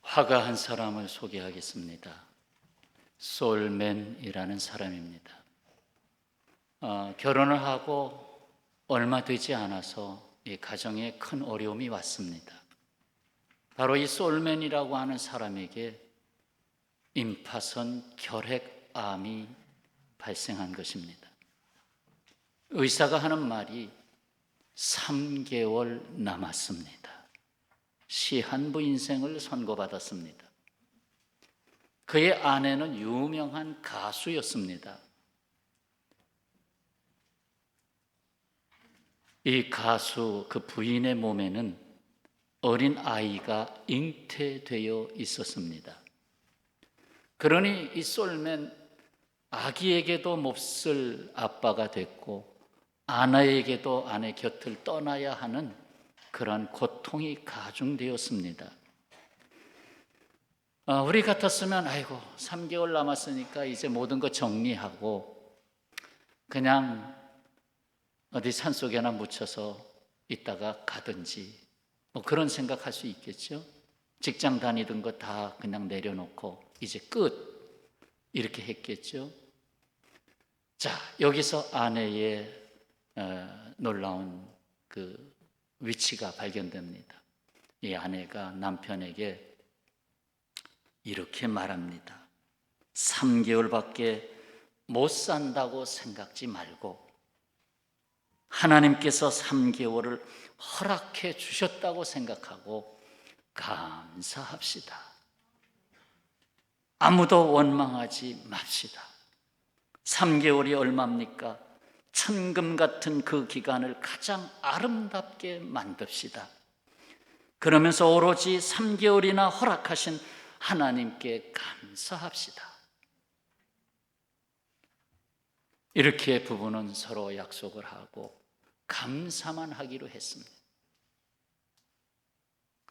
화가 한 사람을 소개하겠습니다. 솔맨이라는 사람입니다. 결혼을 하고 얼마 되지 않아서 이 가정에 큰 어려움이 왔습니다. 바로 이 솔맨이라고 하는 사람에게 임파선 결핵암이 발생한 것입니다. 의사가 하는 말이 3개월 남았습니다. 시한부 인생을 선고받았습니다. 그의 아내는 유명한 가수였습니다. 이 가수 그 부인의 몸에는 어린 아이가 잉태되어 있었습니다. 그러니 이 솔맨 아기에게도 몹쓸 아빠가 됐고 아내에게도 아내 곁을 떠나야 하는 그런 고통이 가중되었습니다. 우리 같았으면 아이고 3개월 남았으니까 이제 모든 거 정리하고 그냥 어디 산속에나 묻혀서 있다가 가든지 그런 생각할 수 있겠죠. 직장 다니던 거 다 그냥 내려놓고 이제 끝 이렇게 했겠죠. 자, 여기서 아내의 놀라운 그 위치가 발견됩니다. 이 아내가 남편에게 이렇게 말합니다. 3개월밖에 못 산다고 생각지 말고 하나님께서 3개월을 허락해 주셨다고 생각하고 감사합시다. 아무도 원망하지 맙시다. 3개월이 얼마입니까? 천금 같은 그 기간을 가장 아름답게 만듭시다. 그러면서 오로지 3개월이나 허락하신 하나님께 감사합시다. 이렇게 부부는 서로 약속을 하고 감사만 하기로 했습니다.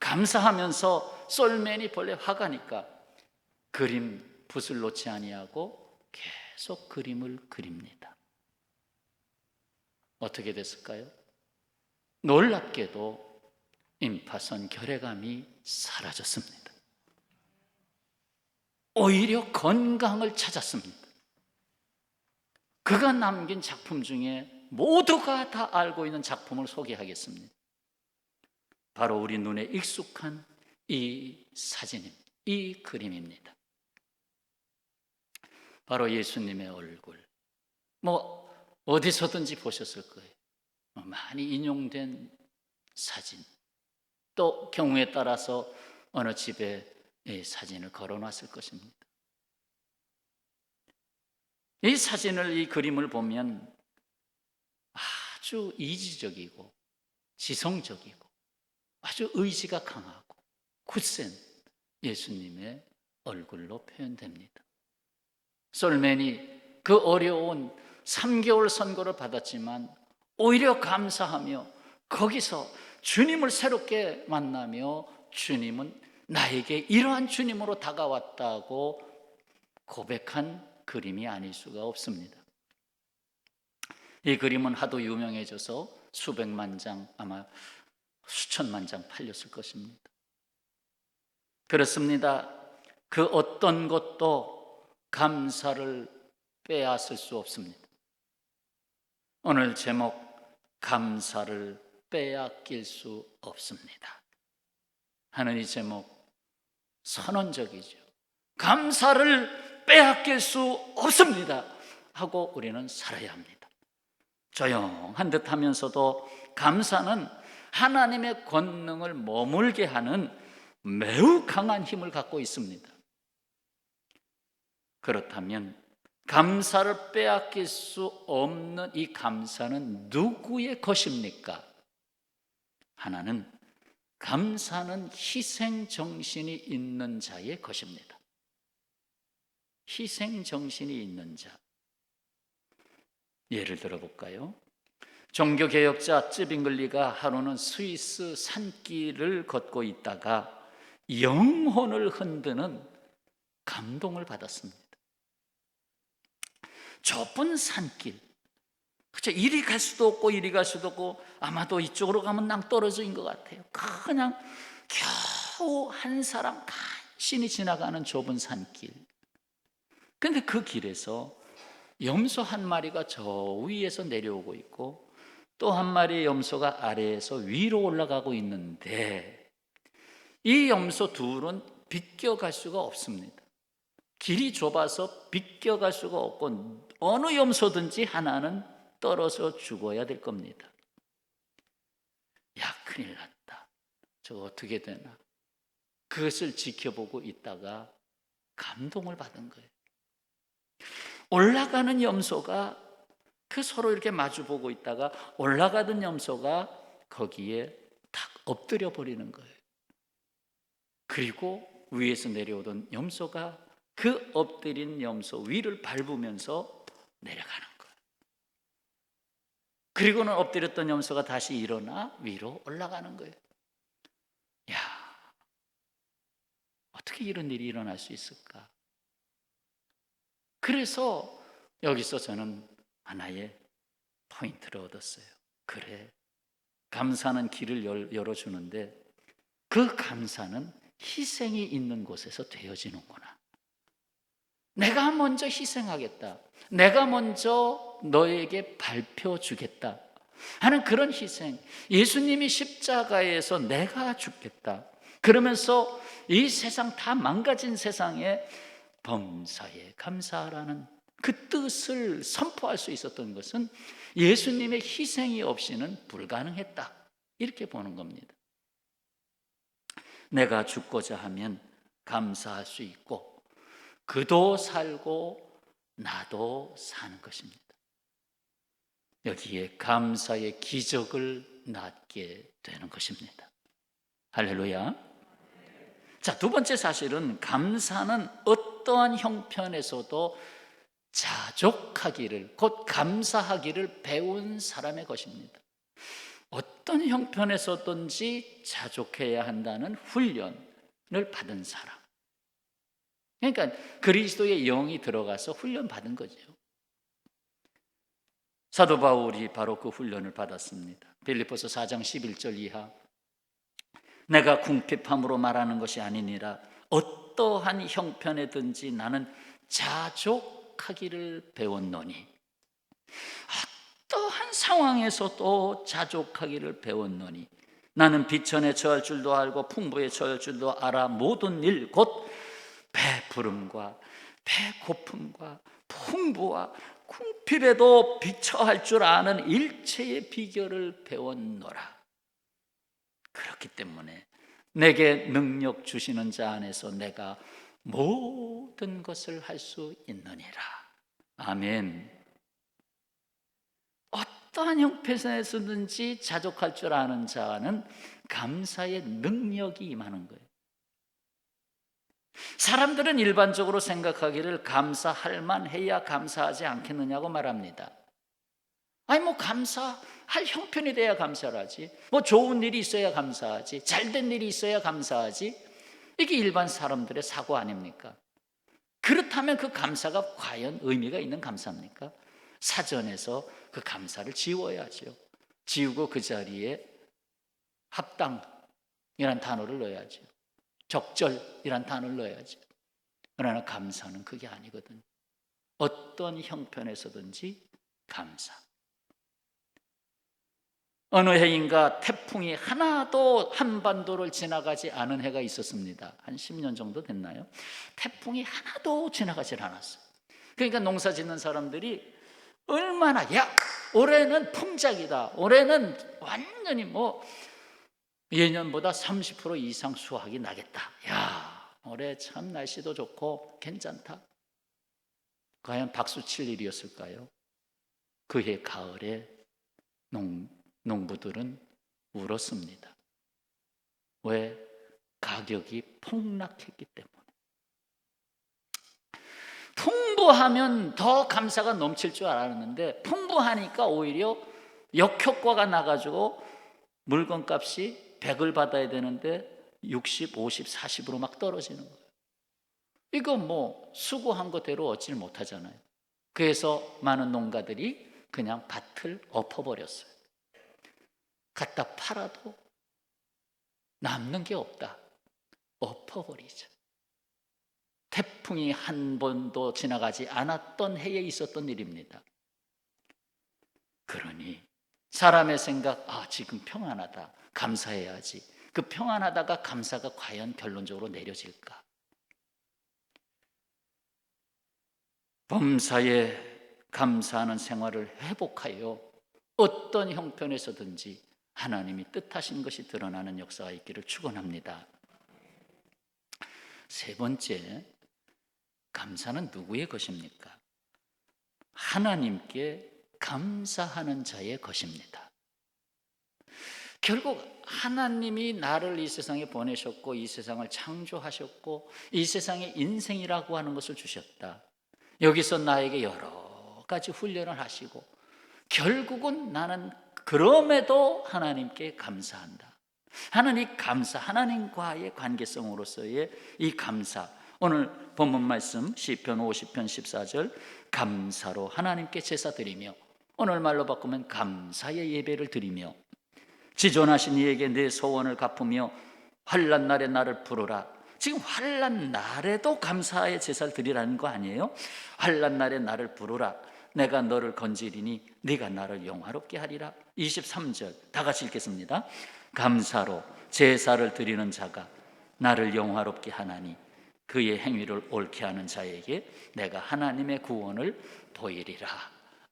감사하면서 솔맨이 본래 화가니까 그림 붓을 놓지 아니하고 계속 그림을 그립니다. 어떻게 됐을까요? 놀랍게도 임파선 결핵암이 사라졌습니다. 오히려 건강을 찾았습니다. 그가 남긴 작품 중에 모두가 다 알고 있는 작품을 소개하겠습니다. 바로 우리 눈에 익숙한 이 사진입니다. 이 그림입니다. 바로 예수님의 얼굴. 어디서든지 보셨을 거예요. 많이 인용된 사진. 또 경우에 따라서 어느 집에 이 사진을 걸어놨을 것입니다. 이 사진을, 이 그림을 보면 아주 이지적이고 지성적이고 아주 의지가 강하고 굳센 예수님의 얼굴로 표현됩니다. 솔맨이 그 어려운 3개월 선고를 받았지만 오히려 감사하며 거기서 주님을 새롭게 만나며 주님은 나에게 이러한 주님으로 다가왔다고 고백한 그림이 아닐 수가 없습니다. 이 그림은 하도 유명해져서 수백만 장, 아마 수천만 장 팔렸을 것입니다. 그렇습니다. 그 어떤 것도 감사를 빼앗을 수 없습니다. 오늘 제목, 감사를 빼앗길 수 없습니다 하는 이 제목 선언적이죠. 감사를 빼앗길 수 없습니다 하고 우리는 살아야 합니다. 조용한 듯 하면서도 감사는 하나님의 권능을 머물게 하는 매우 강한 힘을 갖고 있습니다. 그렇다면 감사를 빼앗길 수 없는 이 감사는 누구의 것입니까? 하나는 감사는 희생정신이 있는 자의 것입니다. 희생정신이 있는 자. 예를 들어볼까요? 종교개혁자 쯔빙글리가 하루는 스위스 산길을 걷고 있다가 영혼을 흔드는 감동을 받았습니다. 좁은 산길, 그렇죠? 이리 갈 수도 없고 이리 갈 수도 없고, 아마도 이쪽으로 가면 낭떠러지인 것 같아요. 그냥 겨우 한 사람 간신히 지나가는 좁은 산길. 근데 그 길에서 염소 한 마리가 저 위에서 내려오고 있고, 또 한 마리의 염소가 아래에서 위로 올라가고 있는데, 이 염소 둘은 비껴갈 수가 없습니다. 길이 좁아서 비껴갈 수가 없고, 어느 염소든지 하나는 떨어져 죽어야 될 겁니다. 야, 큰일 났다. 저 어떻게 되나. 그것을 지켜보고 있다가 감동을 받은 거예요. 올라가는 염소가 그 서로 이렇게 마주보고 있다가 올라가던 염소가 거기에 탁 엎드려 버리는 거예요. 그리고 위에서 내려오던 염소가 그 엎드린 염소 위를 밟으면서 내려가는 거예요. 그리고는 엎드렸던 염소가 다시 일어나 위로 올라가는 거예요. 야, 어떻게 이런 일이 일어날 수 있을까? 그래서 여기서 저는 하나의 포인트를 얻었어요. 그래, 감사는 길을 열어주는데 그 감사는 희생이 있는 곳에서 되어지는구나. 내가 먼저 희생하겠다, 내가 먼저 너에게 발표주겠다 하는 그런 희생, 예수님이 십자가에서 내가 죽겠다 그러면서 이 세상 다 망가진 세상에 범사에 감사하라는 그 뜻을 선포할 수 있었던 것은 예수님의 희생이 없이는 불가능했다, 이렇게 보는 겁니다. 내가 죽고자 하면 감사할 수 있고 그도 살고 나도 사는 것입니다. 여기에 감사의 기적을 낳게 되는 것입니다. 할렐루야. 자, 두 번째 사실은 감사는 어떠한 형편에서도 자족하기를, 곧 감사하기를 배운 사람의 것입니다. 어떤 형편에서든지 자족해야 한다는 훈련을 받은 사람. 그러니까 그리스도의 영이 들어가서 훈련 받은 거죠. 사도 바울이 바로 그 훈련을 받았습니다. 빌립보서 4장 11절 이하, 내가 궁핍함으로 말하는 것이 아니니라 어떠한 형편에든지 나는 자족하기를 배웠노니, 어떠한 상황에서도 자족하기를 배웠노니, 나는 비천에 처할 줄도 알고 풍부에 처할 줄도 알아 모든 일 곧 배부름과 배고픔과 풍부와 궁핍에도 비처할 줄 아는 일체의 비결을 배웠노라. 그렇기 때문에 내게 능력 주시는 자 안에서 내가 모든 것을 할 수 있느니라. 아멘. 어떠한 형편에서든지 자족할 줄 아는 자는 감사의 능력이 임하는 거예요. 사람들은 일반적으로 생각하기를 감사할 만해야 감사하지 않겠느냐고 말합니다. 아니 뭐 감사할 형편이 돼야 감사를 하지, 뭐 좋은 일이 있어야 감사하지, 잘된 일이 있어야 감사하지, 이게 일반 사람들의 사고 아닙니까? 그렇다면 그 감사가 과연 의미가 있는 감사입니까? 사전에서 그 감사를 지워야죠. 지우고 그 자리에 합당이란 단어를 넣어야죠. 적절이란 단어를 넣어야죠. 그러나 감사는 그게 아니거든요. 어떤 형편에서든지 감사. 어느 해인가 태풍이 하나도 한반도를 지나가지 않은 해가 있었습니다. 한 10년 정도 됐나요? 태풍이 하나도 지나가지 않았어요. 그러니까 농사 짓는 사람들이 얼마나, 야, 올해는 풍작이다, 올해는 완전히 뭐 예년보다 30% 이상 수확이 나겠다, 야, 올해 참 날씨도 좋고 괜찮다. 과연 박수 칠 일이었을까요? 그해 가을에 농부들은 울었습니다. 왜? 가격이 폭락했기 때문에. 풍부하면 더 감사가 넘칠 줄 알았는데 풍부하니까 오히려 역효과가 나가지고 물건값이 100을 받아야 되는데 60, 50, 40으로 막 떨어지는 거예요. 이거 뭐 수고한 거대로 얻질 못하잖아요. 그래서 많은 농가들이 그냥 밭을 엎어버렸어요. 갖다 팔아도 남는 게 없다. 엎어버리자. 태풍이 한 번도 지나가지 않았던 해에 있었던 일입니다. 그러니 사람의 생각, 지금 평안하다, 감사해야지. 그 평안하다가 감사가 과연 결론적으로 내려질까? 범사에 감사하는 생활을 회복하여 어떤 형편에서든지 하나님이 뜻하신 것이 드러나는 역사가 있기를 축원합니다. 세 번째, 감사는 누구의 것입니까? 하나님께 감사하는 자의 것입니다. 결국 하나님이 나를 이 세상에 보내셨고 이 세상을 창조하셨고 이 세상에 인생이라고 하는 것을 주셨다. 여기서 나에게 여러 가지 훈련을 하시고 결국은 나는 그럼에도 하나님께 감사한다. 하나님 감사, 하나님과의 관계성으로서의 이 감사. 오늘 본문 말씀 시편 50편 14절 감사로 하나님께 제사 드리며, 오늘 말로 바꾸면 감사의 예배를 드리며, 지존하신 이에게 내 소원을 갚으며 환난 날에 나를 부르라. 지금 환난 날에도 감사의 제사를 드리라는 거 아니에요? 환난 날에 나를 부르라. 내가 너를 건지리니 네가 나를 영화롭게 하리라. 23절 다 같이 읽겠습니다. 감사로 제사를 드리는 자가 나를 영화롭게 하나니 그의 행위를 옳게 하는 자에게 내가 하나님의 구원을 보이리라.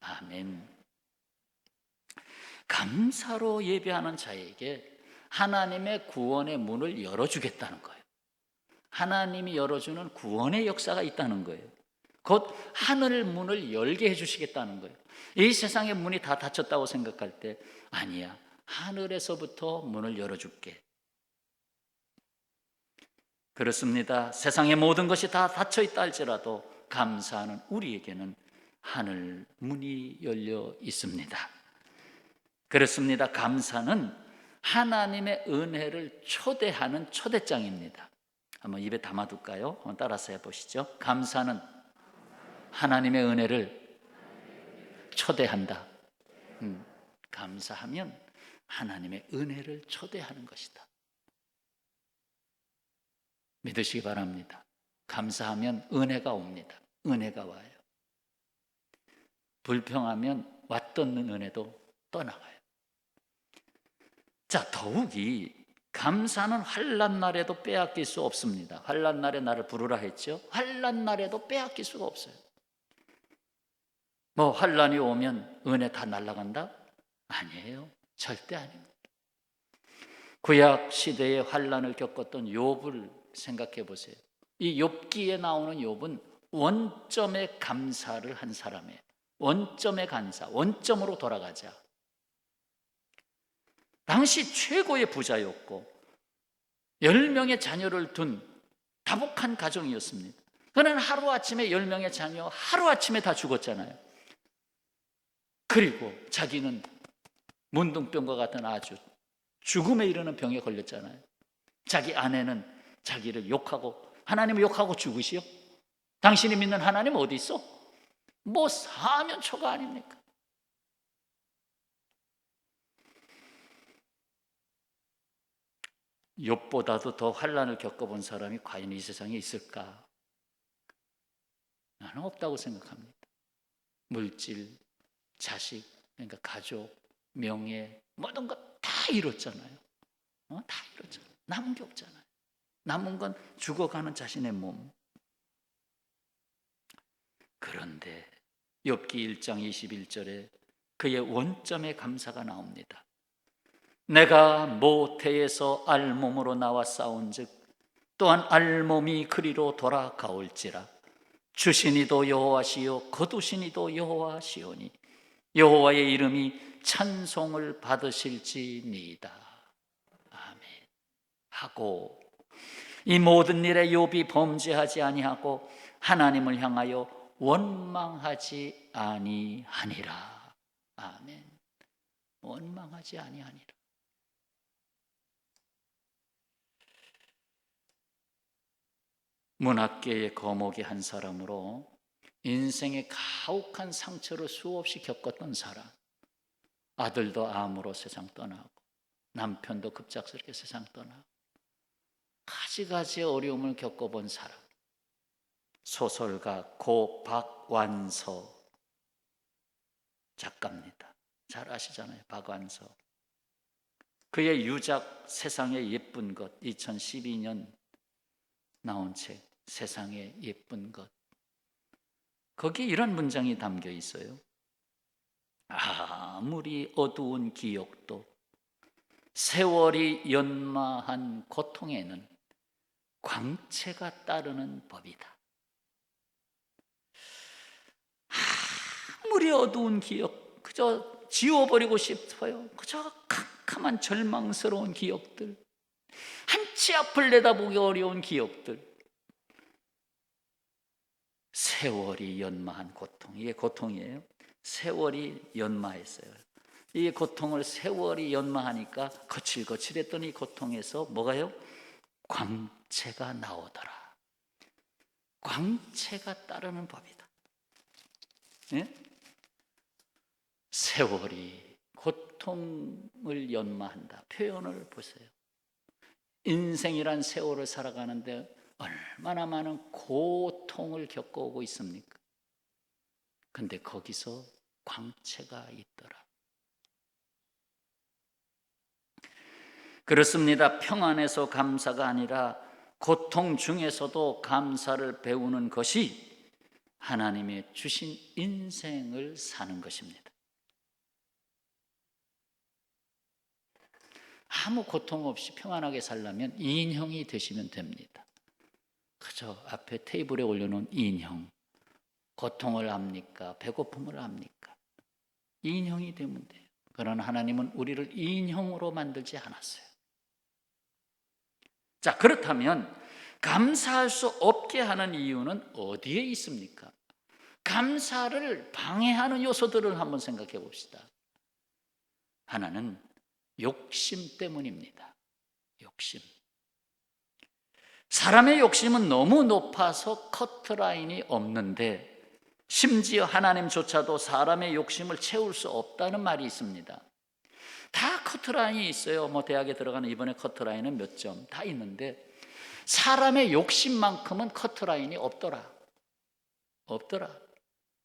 아멘. 감사로 예배하는 자에게 하나님의 구원의 문을 열어주겠다는 거예요. 하나님이 열어주는 구원의 역사가 있다는 거예요. 곧 하늘 문을 열게 해주시겠다는 거예요. 이 세상의 문이 다 닫혔다고 생각할 때 아니야, 하늘에서부터 문을 열어줄게. 그렇습니다. 세상의 모든 것이 다 닫혀있다 할지라도 감사하는 우리에게는 하늘 문이 열려 있습니다. 그렇습니다. 감사는 하나님의 은혜를 초대하는 초대장입니다. 한번 입에 담아둘까요? 한번 따라서 해보시죠. 감사는 하나님의 은혜를 초대한다. 감사하면 하나님의 은혜를 초대하는 것이다. 믿으시기 바랍니다. 감사하면 은혜가 옵니다. 은혜가 와요. 불평하면 왔던 은혜도 떠나가요. 자, 더욱이 감사는 환난 날에도 빼앗길 수 없습니다. 환난 날에 나를 부르라 했죠. 환난 날에도 빼앗길 수가 없어요. 뭐 환난이 오면 은혜 다 날아간다? 아니에요. 절대 아닙니다. 구약 시대에 환난을 겪었던 욥을 생각해 보세요. 이 욥기에 나오는 욥은 원점의 감사를 한 사람이에요. 원점의 감사, 원점으로 돌아가자. 당시 최고의 부자였고 10명의 자녀를 둔 다복한 가정이었습니다. 그는 하루아침에 10명의 자녀 하루아침에 다 죽었잖아요. 그리고 자기는 문둥병과 같은 아주 죽음에 이르는 병에 걸렸잖아요. 자기 아내는 자기를 욕하고 하나님을 욕하고 죽으시오? 당신이 믿는 하나님 어디 있어? 뭐 사면초가 아닙니까? 욥보다도 더 환난을 겪어본 사람이 과연 이 세상에 있을까? 나는 없다고 생각합니다. 물질, 자식, 그러니까 가족, 명예, 모든 것 다 잃었잖아요. 다 잃었잖아요. 남은 게 없잖아요. 남은 건 죽어가는 자신의 몸. 그런데 욥기 1장 21절에 그의 원점의 감사가 나옵니다. 내가 모태에서 알몸으로 나와 싸운즉 또한 알몸이 그리로 돌아가올지라. 주시니도 여호와시요 거두시니도 여호와시오니 여호와의 이름이 찬송을 받으실지니이다. 아멘. 하고 이 모든 일에 욥이 범죄하지 아니하고 하나님을 향하여 원망하지 아니하니라. 아멘. 원망하지 아니하니라. 문학계의 거목의 한 사람으로 인생의 가혹한 상처를 수없이 겪었던 사람, 아들도 암으로 세상 떠나고 남편도 급작스럽게 세상 떠나고 가지가지 어려움을 겪어본 사람, 소설가 고 박완서 작가입니다. 잘 아시잖아요. 박완서. 그의 유작 세상의 예쁜 것, 2012년 나온 책 세상의 예쁜 것, 거기에 이런 문장이 담겨 있어요. 아무리 어두운 기억도 세월이 연마한 고통에는 광채가 따르는 법이다. 아무리 어두운 기억, 그저 지워버리고 싶어요. 그저 캄캄한 절망스러운 기억들, 한치 앞을 내다보기 어려운 기억들, 세월이 연마한 고통, 이게 고통이에요. 세월이 연마했어요. 이 고통을 세월이 연마하니까 거칠거칠했던 이 고통에서 뭐가요? 광채가 나오더라. 광채가 따르는 법이다. 예? 세월이 고통을 연마한다. 표현을 보세요. 인생이란 세월을 살아가는데 얼마나 많은 고통을 겪어오고 있습니까? 근데 거기서 광채가 있더라. 그렇습니다. 평안에서 감사가 아니라 고통 중에서도 감사를 배우는 것이 하나님의 주신 인생을 사는 것입니다. 아무 고통 없이 평안하게 살려면 인형이 되시면 됩니다. 그저 앞에 테이블에 올려놓은 인형, 고통을 압니까? 배고픔을 압니까? 인형이 되면 돼요. 그러나 하나님은 우리를 인형으로 만들지 않았어요. 자, 그렇다면 감사할 수 없게 하는 이유는 어디에 있습니까? 감사를 방해하는 요소들을 한번 생각해 봅시다. 하나는 욕심 때문입니다. 욕심. 사람의 욕심은 너무 높아서 커트라인이 없는데, 심지어 하나님조차도 사람의 욕심을 채울 수 없다는 말이 있습니다. 다 커트라인이 있어요. 대학에 들어가는 이번에 커트라인은 몇 점 다 있는데 사람의 욕심만큼은 커트라인이 없더라.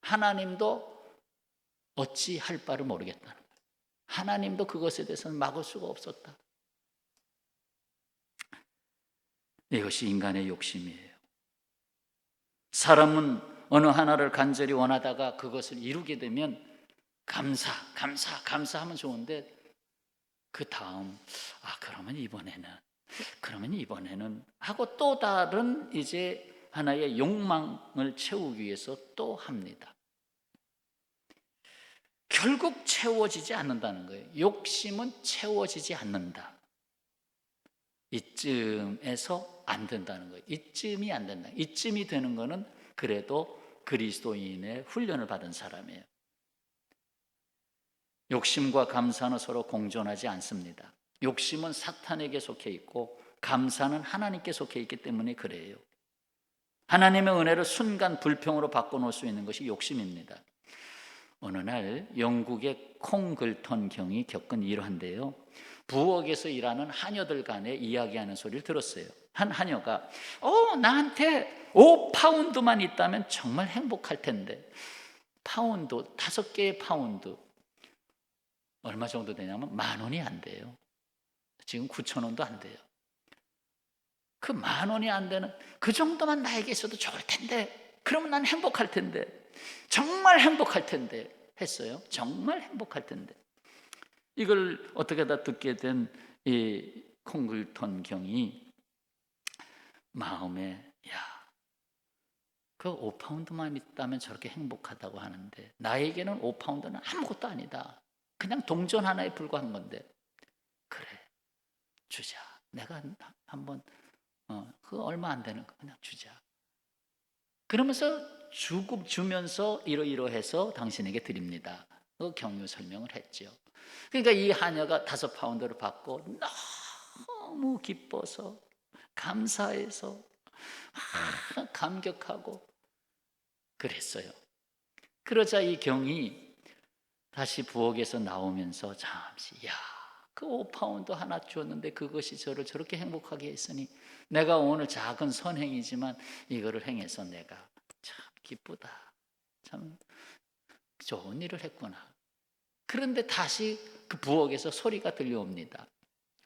하나님도 어찌 할 바를 모르겠다는 거예요. 하나님도 그것에 대해서는 막을 수가 없었다. 이것이 인간의 욕심이에요. 사람은 어느 하나를 간절히 원하다가 그것을 이루게 되면 감사하면 좋은데, 그 다음 그러면 이번에는 하고 또 다른 이제 하나의 욕망을 채우기 위해서 또 합니다. 결국 채워지지 않는다는 거예요. 욕심은 채워지지 않는다. 이쯤에서 안 된다는 거예요. 이쯤이 안 된다. 이쯤이 되는 거는 그래도 그리스도인의 훈련을 받은 사람이에요. 욕심과 감사는 서로 공존하지 않습니다. 욕심은 사탄에게 속해 있고 감사는 하나님께 속해 있기 때문에 그래요. 하나님의 은혜를 순간 불평으로 바꿔놓을 수 있는 것이 욕심입니다. 어느 날 영국의 콩글턴 경이 겪은 일화인데요, 부엌에서 일하는 하녀들 간에 이야기하는 소리를 들었어요. 한 하녀가 나한테 5파운드만 있다면 정말 행복할 텐데, 파운드, 5개의 파운드 얼마 정도 되냐면 10,000원이 안 돼요. 지금 9,000원도 안 돼요. 그 10,000원이 안 되는, 그 정도만 나에게 있어도 좋을 텐데, 그러면 난 행복할 텐데, 정말 행복할 텐데 했어요. 정말 행복할 텐데. 이걸 어떻게 다 듣게 된 이 콩글턴 경이 마음에, 그 5파운드만 있다면 저렇게 행복하다고 하는데 나에게는 5파운드는 아무것도 아니다. 그냥 동전 하나에 불과한 건데, 그래, 주자. 내가 한번 그거 얼마 안 되는 거 그냥 주자. 그러면서 주면서 이러이러해서 당신에게 드립니다. 그 경유 설명을 했죠. 그러니까 이 하녀가 5파운드를 받고 너무 기뻐서, 감사해서, 감격하고 그랬어요. 그러자 이 경이 다시 부엌에서 나오면서 잠시, 그 5파운드 하나 주었는데 그것이 저를 저렇게 행복하게 했으니 내가 오늘 작은 선행이지만 이거를 행해서 내가 참 기쁘다. 참 좋은 일을 했구나. 그런데 다시 그 부엌에서 소리가 들려옵니다.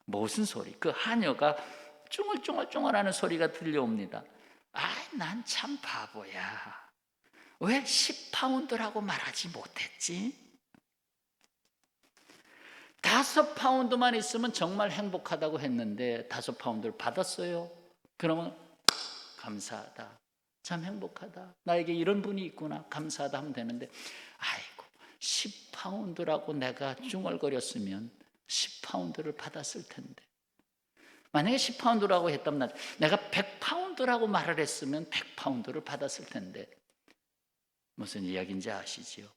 무슨 소리? 그 하녀가 쭝얼쭝얼쭝얼하는 소리가 들려옵니다. 난 참 바보야. 왜 10파운드라고 말하지 못했지? 5파운드만 있으면 정말 행복하다고 했는데 5파운드를 받았어요. 그러면 감사하다. 참 행복하다. 나에게 이런 분이 있구나. 감사하다 하면 되는데, 아이고 10파운드라고 내가 중얼거렸으면 10파운드를 받았을 텐데, 만약에 10파운드라고 했다면 내가 100파운드라고 말을 했으면 100파운드를 받았을 텐데, 무슨 이야기인지 아시지요?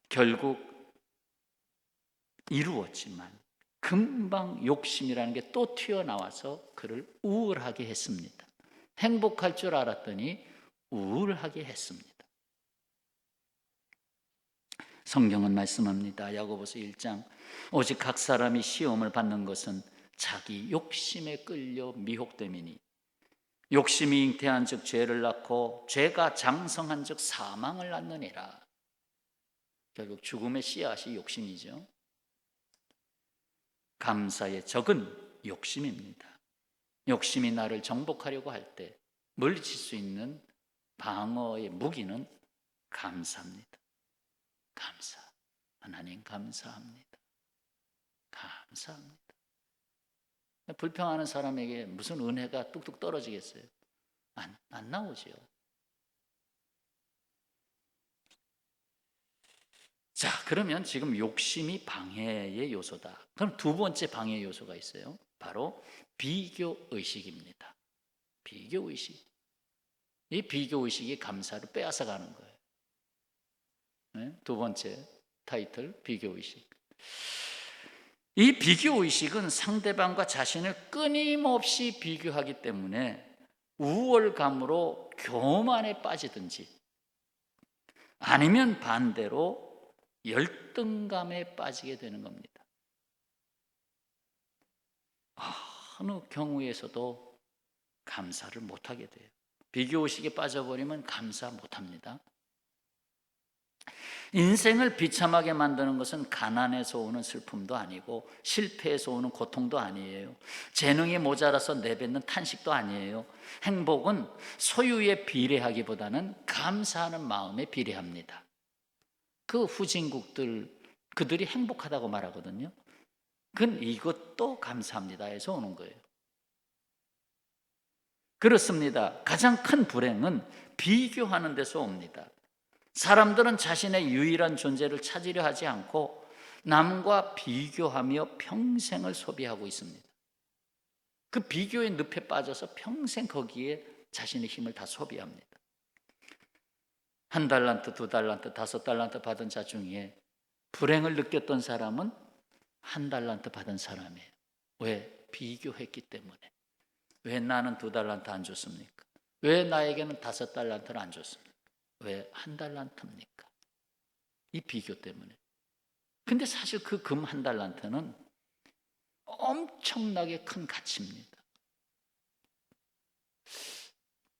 결국 이루었지만 금방 욕심이라는 게 또 튀어나와서 그를 우울하게 했습니다. 행복할 줄 알았더니 우울하게 했습니다. 성경은 말씀합니다. 야고보서 1장, 오직 각 사람이 시험을 받는 것은 자기 욕심에 끌려 미혹됨이니 욕심이 잉태한 즉 죄를 낳고 죄가 장성한 즉 사망을 낳느니라. 결국 죽음의 씨앗이 욕심이죠. 감사의 적은 욕심입니다. 욕심이 나를 정복하려고 할 때 물리칠 수 있는 방어의 무기는 감사입니다. 감사. 하나님 감사합니다. 감사합니다. 불평하는 사람에게 무슨 은혜가 뚝뚝 떨어지겠어요? 안 나오죠. 자, 그러면 지금 욕심이 방해의 요소다. 그럼 두 번째 방해 요소가 있어요. 바로 비교의식입니다. 비교의식. 이 비교의식이 감사를 빼앗아가는 거예요. 네? 두 번째 타이틀, 비교의식. 이 비교의식은 상대방과 자신을 끊임없이 비교하기 때문에 우월감으로 교만에 빠지든지 아니면 반대로 열등감에 빠지게 되는 겁니다. 어느 경우에서도 감사를 못하게 돼요. 비교의식에 빠져버리면 감사 못합니다. 인생을 비참하게 만드는 것은 가난에서 오는 슬픔도 아니고 실패에서 오는 고통도 아니에요. 재능이 모자라서 내뱉는 탄식도 아니에요. 행복은 소유에 비례하기보다는 감사하는 마음에 비례합니다. 그 후진국들, 그들이 행복하다고 말하거든요. 그건 이것도 감사합니다 해서 오는 거예요. 그렇습니다. 가장 큰 불행은 비교하는 데서 옵니다. 사람들은 자신의 유일한 존재를 찾으려 하지 않고 남과 비교하며 평생을 소비하고 있습니다. 그 비교의 늪에 빠져서 평생 거기에 자신의 힘을 다 소비합니다. 1달란트, 2달란트, 5달란트 받은 자 중에 불행을 느꼈던 사람은 1달란트 받은 사람이에요. 왜? 비교했기 때문에. 왜 나는 2달란트 안 줬습니까? 왜 나에게는 5달란트를 안 줬습니까? 왜 1달란트입니까? 이 비교 때문에. 근데 사실 그 금 1달란트는 엄청나게 큰 가치입니다.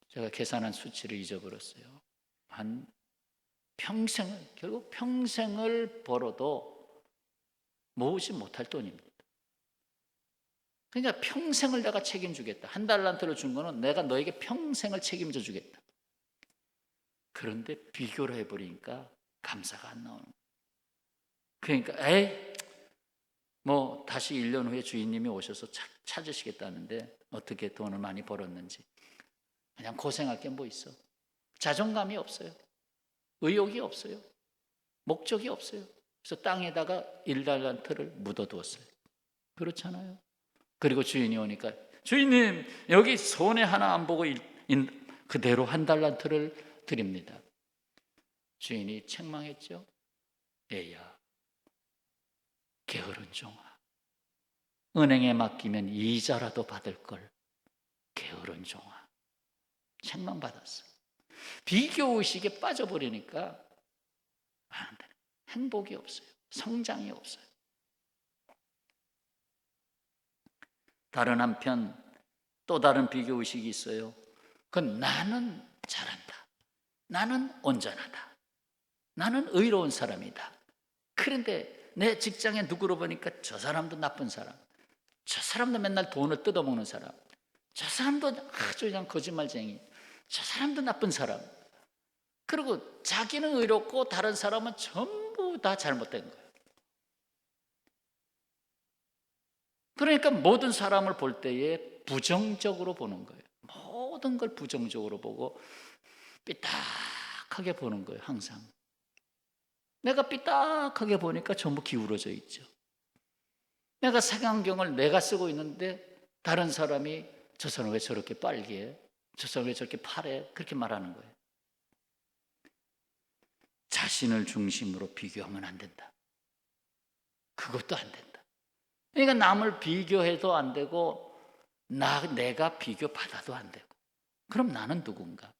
제가 계산한 수치를 잊어버렸어요. 한 평생을, 결국 평생을 벌어도 모으지 못할 돈입니다. 그러니까 평생을 내가 책임주겠다. 1달란트를 준 거는 내가 너에게 평생을 책임져 주겠다. 그런데 비교를 해버리니까 감사가 안 나오는 거예요. 그러니까 다시 1년 후에 주인님이 오셔서 찾으시겠다는데 어떻게 돈을 많이 벌었는지. 그냥 고생할 게 뭐 있어. 자존감이 없어요. 의욕이 없어요. 목적이 없어요. 그래서 땅에다가 1달란트를 묻어두었어요. 그렇잖아요. 그리고 주인이 오니까 주인님 여기 손해 하나 안 보고 그대로 1달란트를 드립니다. 주인이 책망했죠. 얘야, 게으른 종아, 은행에 맡기면 이자라도 받을 걸. 게으른 종아. 책망받았어요. 비교의식에 빠져버리니까 안 돼. 행복이 없어요. 성장이 없어요. 다른 한편 또 다른 비교의식이 있어요. 그건 나는 잘한다. 나는 온전하다. 나는 의로운 사람이다. 그런데 내 직장에 누구로 보니까 저 사람도 나쁜 사람, 저 사람도 맨날 돈을 뜯어먹는 사람, 저 사람도 아주 그냥 거짓말쟁이, 저 사람도 나쁜 사람. 그리고 자기는 의롭고 다른 사람은 전부 다 잘못된 거예요. 그러니까 모든 사람을 볼 때에 부정적으로 보는 거예요. 모든 걸 부정적으로 보고 삐딱하게 보는 거예요. 항상 내가 삐딱하게 보니까 전부 기울어져 있죠. 내가 색안경을 내가 쓰고 있는데 다른 사람이 저 사람 왜 저렇게 빨개? 저 사람 왜 저렇게 파래? 그렇게 말하는 거예요. 자신을 중심으로 비교하면 안 된다. 그것도 안 된다. 그러니까 남을 비교해도 안 되고 내가 비교받아도 안 되고. 그럼 나는 누군가?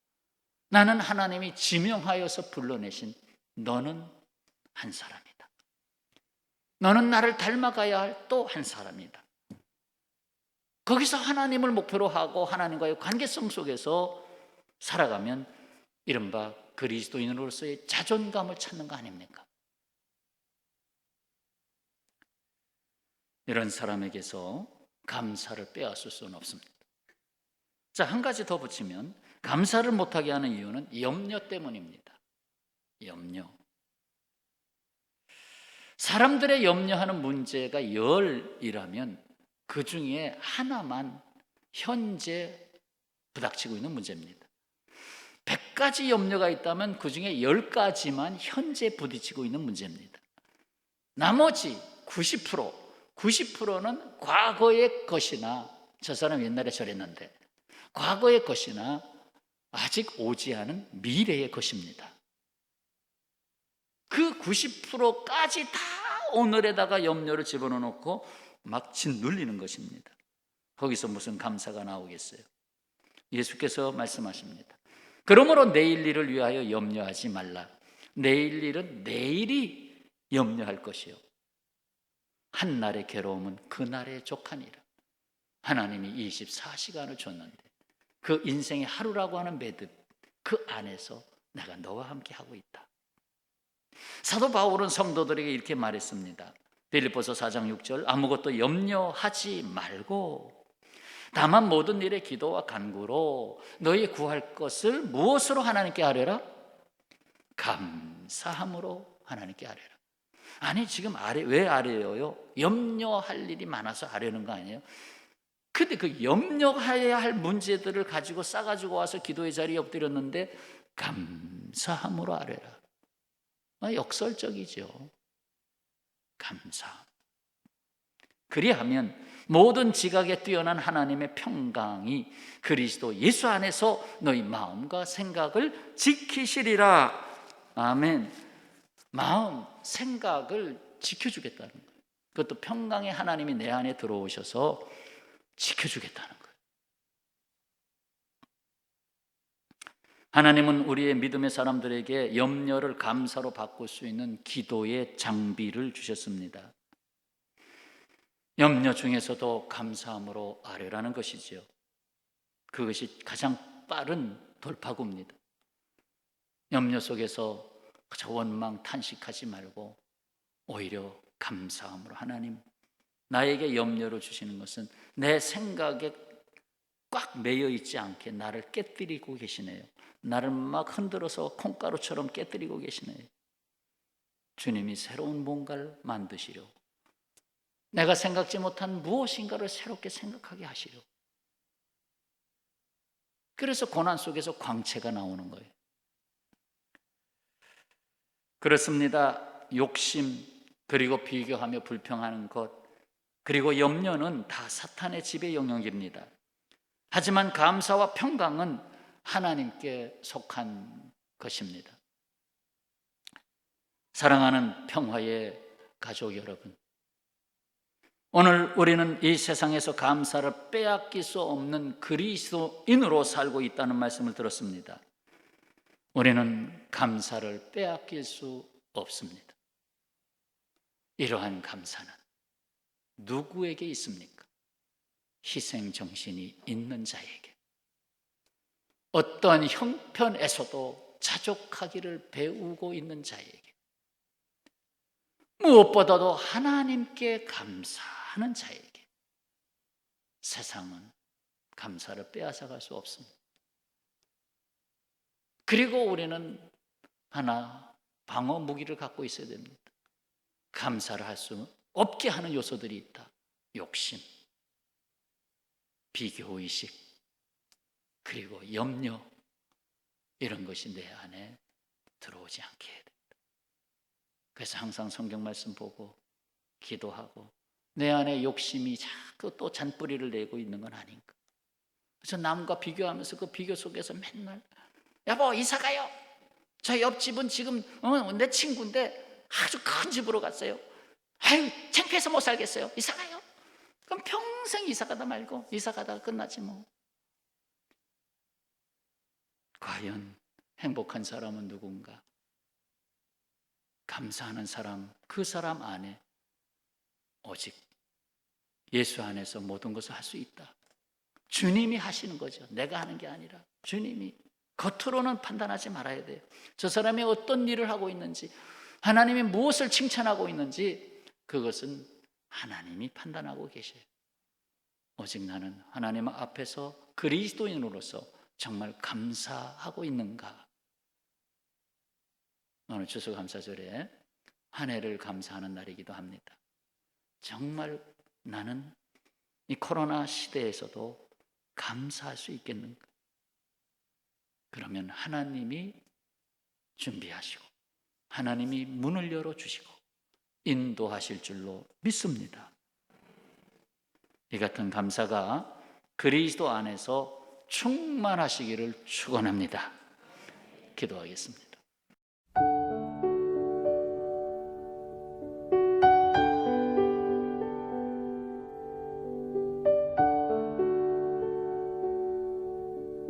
나는 하나님이 지명하여서 불러내신 너는 한 사람이다. 너는 나를 닮아가야 할 또 한 사람이다. 거기서 하나님을 목표로 하고 하나님과의 관계성 속에서 살아가면 이른바 그리스도인으로서의 자존감을 찾는 거 아닙니까? 이런 사람에게서 감사를 빼앗을 수는 없습니다. 자, 한 가지 더 붙이면 감사를 못하게 하는 이유는 염려 때문입니다. 염려. 사람들의 염려하는 문제가 열이라면 그 중에 하나만 현재 부닥치고 있는 문제입니다. 100가지 염려가 있다면 그 중에 10가지만 현재 부딪히고 있는 문제입니다. 나머지 90%는 과거의 것이나 저 사람 옛날에 저랬는데 과거의 것이나 아직 오지 않은 미래의 것입니다. 그 90%까지 다 오늘에다가 염려를 집어넣어 놓고 막 짓눌리는 것입니다. 거기서 무슨 감사가 나오겠어요? 예수께서 말씀하십니다. 그러므로 내일 일을 위하여 염려하지 말라. 내일 일은 내일이 염려할 것이요 한날의 괴로움은 그날의 족하니라. 하나님이 24시간을 줬는데 그 인생의 하루라고 하는 매듭 그 안에서 내가 너와 함께 하고 있다. 사도 바울은 성도들에게 이렇게 말했습니다. 빌립보서 4장 6절 아무것도 염려하지 말고 다만 모든 일에 기도와 간구로 너희 구할 것을 무엇으로 하나님께 아뢰라? 감사함으로 하나님께 아뢰라. 아니 지금 왜 아뢰어요? 염려할 일이 많아서 아뢰는 거 아니에요? 근데 그 염려해야 할 문제들을 가지고 싸가지고 와서 기도의 자리에 엎드렸는데 감사함으로 아뢰라. 역설적이죠. 감사. 그리하면 모든 지각에 뛰어난 하나님의 평강이 그리스도 예수 안에서 너희 마음과 생각을 지키시리라. 아멘. 마음, 생각을 지켜주겠다는 거예요. 그것도 평강의 하나님이 내 안에 들어오셔서 지켜주겠다는 거예요. 하나님은 우리의 믿음의 사람들에게 염려를 감사로 바꿀 수 있는 기도의 장비를 주셨습니다. 염려 중에서도 감사함으로 아뢰라는 것이지요. 그것이 가장 빠른 돌파구입니다. 염려 속에서 그저 원망 탄식하지 말고 오히려 감사함으로 하나님 나에게 염려를 주시는 것은 내 생각에 꽉 매여 있지 않게 나를 깨뜨리고 계시네요. 나를 막 흔들어서 콩가루처럼 깨뜨리고 계시네요. 주님이 새로운 뭔가를 만드시려 내가 생각지 못한 무엇인가를 새롭게 생각하게 하시려. 그래서 고난 속에서 광채가 나오는 거예요. 그렇습니다. 욕심 그리고 비교하며 불평하는 것 그리고 염려는 다 사탄의 지배 영역입니다. 하지만 감사와 평강은 하나님께 속한 것입니다. 사랑하는 평화의 가족 여러분, 오늘 우리는 이 세상에서 감사를 빼앗길 수 없는 그리스도인으로 살고 있다는 말씀을 들었습니다. 우리는 감사를 빼앗길 수 없습니다. 이러한 감사는 누구에게 있습니까? 희생 정신이 있는 자에게, 어떤 형편에서도 자족하기를 배우고 있는 자에게, 무엇보다도 하나님께 감사하는 자에게 세상은 감사를 빼앗아갈 수 없습니다. 그리고 우리는 하나 방어 무기를 갖고 있어야 됩니다. 감사를 할 수 없게 하는 요소들이 있다. 욕심, 비교의식, 그리고 염려, 이런 것이 내 안에 들어오지 않게 해야 된다. 그래서 항상 성경 말씀 보고 기도하고, 내 안에 욕심이 자꾸 또 잔뿌리를 내고 있는 건 아닌가. 그래서 남과 비교하면서 그 비교 속에서 맨날 여보 이사 가요. 저 옆집은 지금 내 친구인데 아주 큰 집으로 갔어요. 아유 창피해서 못 살겠어요. 이사 가요. 그럼 평생 이사 가다 말고 이사 가다가 끝나지 뭐. 과연 행복한 사람은 누군가? 감사하는 사람, 그 사람 안에 오직 예수 안에서 모든 것을 할 수 있다. 주님이 하시는 거죠. 내가 하는 게 아니라 주님이. 겉으로는 판단하지 말아야 돼요. 저 사람이 어떤 일을 하고 있는지, 하나님이 무엇을 칭찬하고 있는지, 그것은 하나님이 판단하고 계셔요. 오직 나는 하나님 앞에서 그리스도인으로서 정말 감사하고 있는가? 오늘 추수감사절에 한 해를 감사하는 날이기도 합니다. 정말 나는 이 코로나 시대에서도 감사할 수 있겠는가? 그러면 하나님이 준비하시고 하나님이 문을 열어주시고 인도하실 줄로 믿습니다. 이 같은 감사가 그리스도 안에서 충만하시기를 축원합니다. 기도하겠습니다.